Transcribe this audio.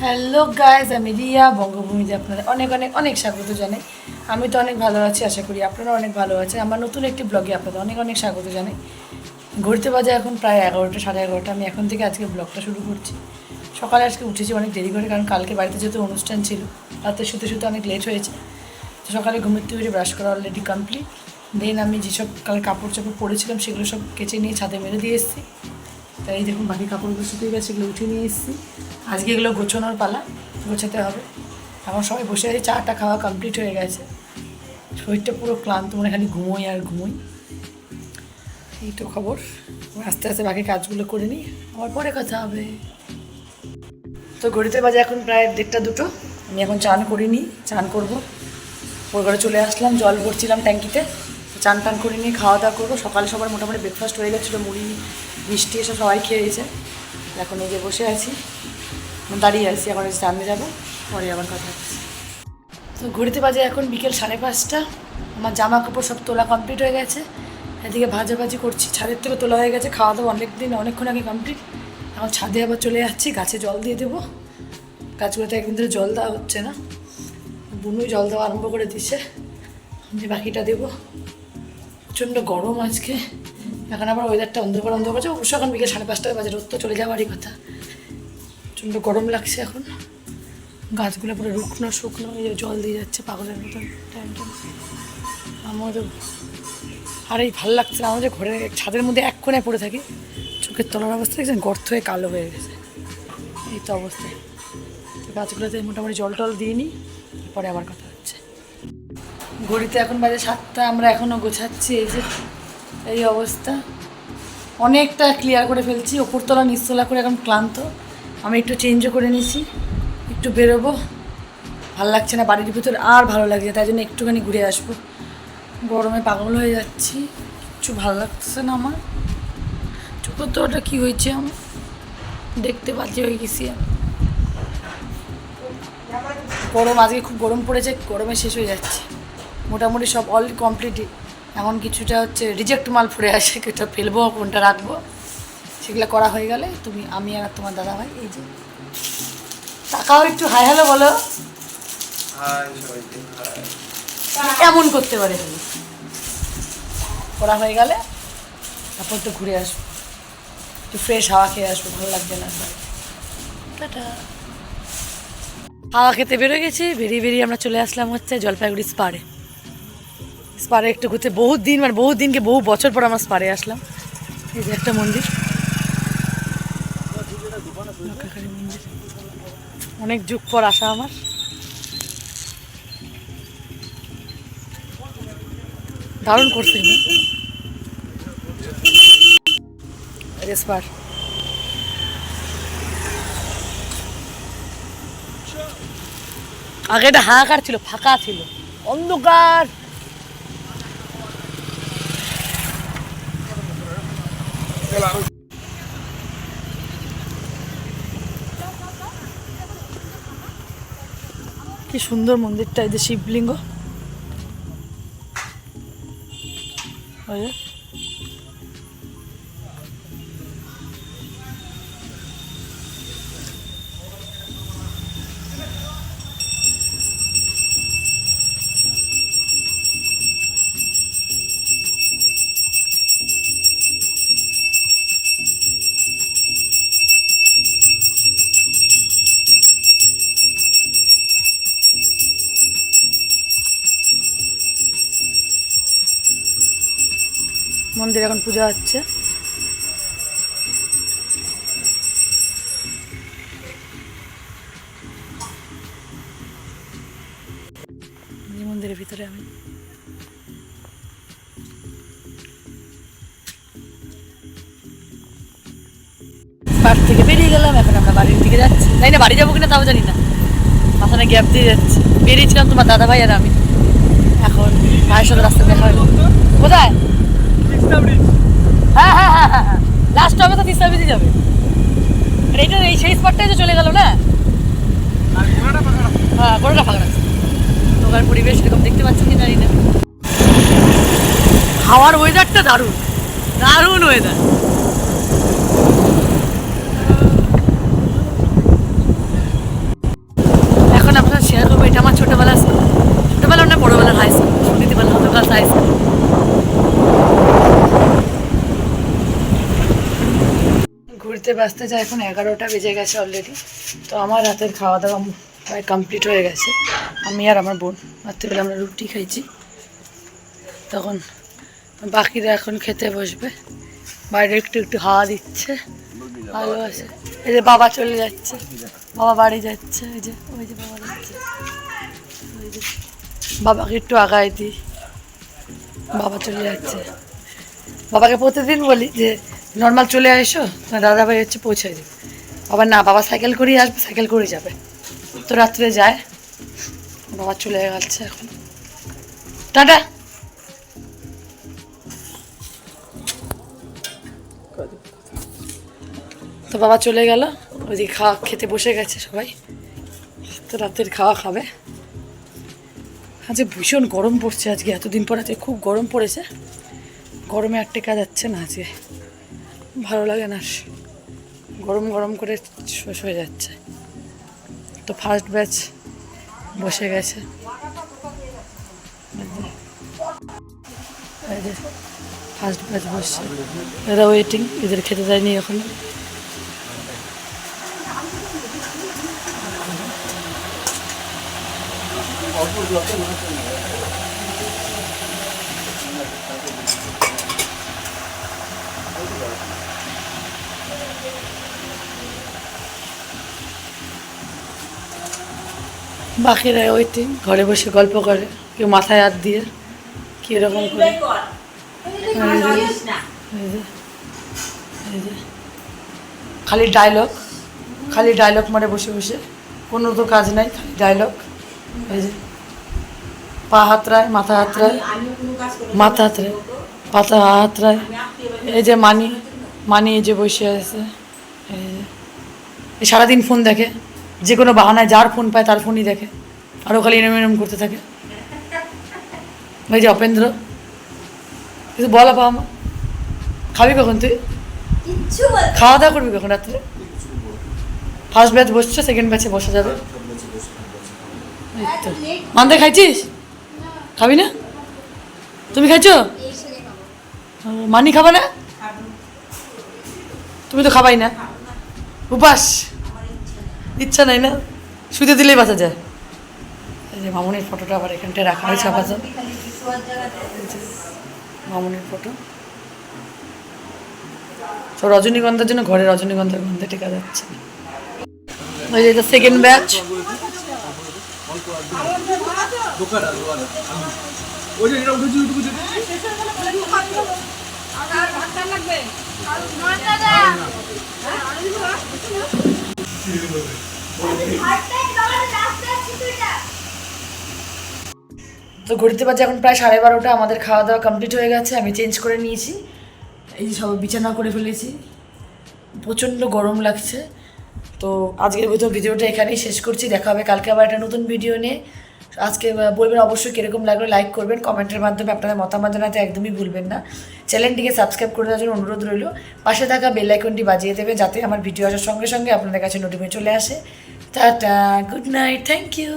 Hello guys, আমি রিয়া। বঙ্গভূমিতে আপনাদের অনেক অনেক অনেক স্বাগত জানাই। আমি তো অনেক ভালো আছি, আশা করি আপনারা অনেক ভালো আছেন। আমার নতুন একটি ব্লগে আপনাদের অনেক অনেক স্বাগত জানাই। ঘুরতে বাজে এখন প্রায় 11টা, সাড়ে 11টা। আমি এখন থেকে আজকে ব্লগটা শুরু করছি। সকালে আজকে উঠেছি অনেক দেরি করে, কারণ কালকে বাড়িতে যেহেতু অনুষ্ঠান ছিল, রাতে শুতে শুতে অনেক লেট হয়েছে। তো সকালে ঘুমের থেকে ব্রাশ করা অলরেডি কমপ্লিট। দেন আমি যেসব কাল কাপড় চাপড় পরেছিলাম সেগুলো সব কেচে নিয়ে ছাদে মেরে দিয়ে এসেছি। তাই এই দেখুন বাকি কাপড়গুলো শুকিয়ে গেছে, এগুলো উঠে নিয়ে এসেছি। আজকে এগুলো গোছানোর পালা, গোছাতে হবে। এখন সবাই বসে আছে, চাটা খাওয়া কমপ্লিট হয়ে গেছে। শরীরটা পুরো ক্লান্ত, মনে খালি ঘুমোই আর ঘুমোই। এই তো খবর। আস্তে আস্তে বাকি কাজগুলো করে নিই, আমার পরে কথা হবে। তো ঘড়িতে বাজে এখন প্রায় 1:30 2টো। আমি এখন চান করিনি, চান করবো। ওর ঘরে চলে আসলাম, জল ভরছিলাম ট্যাঙ্কিতে। চান টান করে নিয়ে খাওয়া দাওয়া করবো। সকালে সবার মোটামুটি ব্রেকফাস্ট হয়ে গেছিলো, মুড়ি মিষ্টি এসব সবাই খেয়েছে। এখন এই যে বসে আছি, দাঁড়িয়ে আছি। এখন রান্না যাবো, পরে আবার কথা হচ্ছে। তো ঘড়িতে বাজে এখন বিকেল 5:30। আমার জামা কাপড় সব তোলা কমপ্লিট হয়ে গেছে। এদিকে ভাজাভাজি করছি, ছাদের থেকে তোলা হয়ে গেছে। খাওয়া দাওয়া অনেকক্ষণ আগে কমপ্লিট। এখন ছাদে আবার চলে যাচ্ছি, গাছে জল দিয়ে দেবো। গাছগুলোতে একদিন ধরে জল দেওয়া হচ্ছে না, বুনুই জল দেওয়া আরম্ভ করে দিচ্ছে। যে বাকিটা দেবো। প্রচণ্ড গরম আজকে। এখন আবার ওয়েদারটা অন্ধকার অন্ধকার আছে। অবশ্য এখন বিকেল 5:30 বাজে, রোদ তো চলে যাওয়ারই কথা। প্রচণ্ড গরম লাগছে এখন। গাছগুলো পুরো শুকনো এই যে জল দিয়ে যাচ্ছে পাগলের মতন টাইম টাইম। আমাদের আর এই ভালো লাগছে না, আমাদের ঘরের ছাদের মধ্যে এক কোণে পড়ে থাকি। চোখের তলার অবস্থা দেখছেন, গর্ত হয়ে কালো হয়ে গেছে। এই তো অবস্থায়। তো গাছগুলোতে মোটামুটি জল টল দিয়ে নিই, পরে আবার কথা হচ্ছে। ঘড়িতে এখন বাজে 7টা, আমরা এখনও গোছাচ্ছি। এই যে এই অবস্থা। অনেকটা ক্লিয়ার করে ফেলছি, ওপরতলা নিচতলা করে এখন ক্লান্ত। আমি একটু চেঞ্জও করে নিয়েছি, একটু বেরোবো। ভালো লাগছে না বাড়ির ভিতর, আর ভালো লাগছে, তাই জন্য একটুখানি ঘুরে আসবো। গরমে পাগল হয়ে যাচ্ছি, কিচ্ছু ভালো লাগছে না আমার। চোখের তোটা কী হয়েছে আমার, দেখতে পাচ্ছি হয়ে গেছি। গরম আজকে খুব গরম পড়েছে, গরমে শেষ হয়ে যাচ্ছে। মোটামুটি সব অল কমপ্লিট। এখন কিছুটা হচ্ছে রিজেক্ট মাল পড়ে আসে, কোনটা ফেলবো কোনটা রাখবো, সেগুলো করা হয়ে গেলে আমি আর তোমার দাদা ভাই এই যে টাকাও একটু হাই হ্যালো বলো। এমন করতে পারে, করা হয়ে গেলে তারপর তো ঘুরে আসবো, একটু ফ্রেশ হাওয়া খেয়ে আসবো। ভালো লাগবে না। টাটা। হাওয়া খেতে বেরোয় গেছি, বেরিয়ে আমরা চলে আসলাম হচ্ছে জলপাইগুড়ি স্পারে। স্পারে একটু ঘুরতে বহুত দিনকে বহু বছর পর আমরা স্পারে আসলাম। এই যে একটা মন্দির, মন্দির অনেক যুগ পর আসা আমার। দারুণ করছে স্পার। আগে এটা হাহাকার ছিল, ফাঁকা ছিল, অন্ধকার। কি সুন্দর মন্দিরটা, এই যে শিবলিঙ্গ। মন্দির এখন পূজা হচ্ছে। মন্দিরের ভিতরে আমি পার্ক থেকে বেরিয়ে গেলাম। এখন আমরা বাড়ির দিকে যাচ্ছি, তাই না বাড়ি যাবো কিনা তাও জানি না, মাথানে গ্যাপ দিয়ে যাচ্ছি। বেরিয়েছিলাম তোমার দাদা ভাই আর আমি। এখন ভাইয়ের সাথে রাস্তা দেখা হলো। কোথায়? হ্যাঁ হ্যাঁ হ্যাঁ হ্যাঁ হ্যাঁ, লাস্ট হবে তো তিস্তা ব্রিজে যাবে। এইটা এই সেই স্পটটাই তো চলে গেল না। হ্যাঁ, গোটাটা ফাঁকা রাখছে। ওখানে পরিবেশ এরকম দেখতে পাচ্ছি কি জানি না। হাওয়ার ওয়েদারটা দারুণ, দারুণ ওয়েদার। বাঁচতে বাঁচতে যা এখন 11টা বেজে গেছে অলরেডি। তো আমার রাতের খাওয়া দাওয়া প্রায় কমপ্লিট হয়ে গেছে। আমি আর আমার বোন রাত্রিবেলা আমরা রুটি খাইছি। তখন বাকিরা এখন খেতে বসবে। বাইরে একটু একটু হাওয়া দিচ্ছে, ভালো আছে। এই যে বাবা চলে যাচ্ছে, বাবা বাড়ি যাচ্ছে। ওই যে বাবা যাচ্ছে, ওই যে বাবাকে একটু আগায় দিই, বাবা চলে যাচ্ছে। বাবাকে প্রতিদিন বলি যে নর্মাল চলে এসো, তোমার দাদাভাই হচ্ছে পৌঁছায় দিবে। বাবা না, বাবা সাইকেল করেই আসবে, সাইকেল করে যাবে। তো রাত্রে যায়, বাবা চলে গেছে এখন। টাটা। তো বাবা চলে গেল, ওইদিকে খাওয়া খেতে বসে গেছে সবাই। তো রাতের খাওয়া খাবে। আজকে ভীষণ গরম পড়ছে, আজকে এতদিন পর আজকে খুব গরম পড়েছে। গরমে আর টেকা যাচ্ছে না, আজকে ভালো লাগে না, গরম গরম করে শেষ হয়ে যাচ্ছে। তো ফার্স্ট ব্যাচ বসে গেছে, ফার্স্ট ব্যাচ বসছে, এরা ওয়েটিং, এদের খেতে দেয়নি এখন। বাকিরা ওয়েটিং, ঘরে বসে গল্প করে, কেউ মাথায় হাত দিয়ে, কি এরকম করে। খালি ডায়লগ, খালি ডায়লগ মারে বসে বসে, কোনো তো কাজ নাই, খালি ডায়লগ। এই যে পা হাতড়ায়, মাথা হাতড়ায়, মাথা হাতড়ায়, পাতা হাতড়ায়। এই যে মানি, মানি এই যে বসে আছে, এই সারাদিন ফোন দেখে, যে কোনো বাহানায় যার ফোন পায় তার ফোনই দেখে, আরও খালি এরম এরম করতে থাকে। ওই যে অপেন্দ্র, কিছু বলা পা আমার, খাবি কখন তুই? খাওয়া দাওয়া করবি কখন রাত্রে? ফার্স্ট ব্যাচ বসছে, সেকেন্ড ব্যাচে বসা যাবে। এই তো মান্দে খাইছিস? খাবি না? তুমি খাইছো? মানি খাবা না? তুমি তো খাবাই না, উপাস, ইচ্ছা নাই না, শুতে দিলেই বাঁচা যায়। এই যে মামুনির ফটোটা আবার এখানটায় রাখা হয়েছে আপাতত, মামুনির ফটো। তো রজনীগন্ধার জন্য ঘরে রজনীগন্ধার গন্ধে টেকা যাচ্ছে। ওই যে এটা সেকেন্ড ব্যাচ। তো ঘুরতে পারছি এখন প্রায় 12:30। আমাদের খাওয়া দাওয়া কমপ্লিট হয়ে গেছে, আমি চেঞ্জ করে নিয়েছি, এই যে সব বিছানা করে ফেলেছি। প্রচণ্ড গরম লাগছে। তো আজকের ভিডিওটা এখানেই শেষ করছি, দেখা হবে কালকে আবার একটা নতুন ভিডিও নিয়ে। আজকে বলবেন অবশ্যই কীরকম লাগলো, লাইক করবেন, কমেন্টের মাধ্যমে আপনাদের মতামত জানাতে একদমই ভুলবেন না। চ্যানেলটিকে সাবস্ক্রাইব করে দেওয়ার জন্য অনুরোধ রইল। পাশে থাকা বেল আইকনটি বাজিয়ে দেবে, যাতে আমার ভিডিও আসার সঙ্গে সঙ্গে আপনাদের কাছে নোটিফিকেশন চলে আসে। Tata, good night, thank you.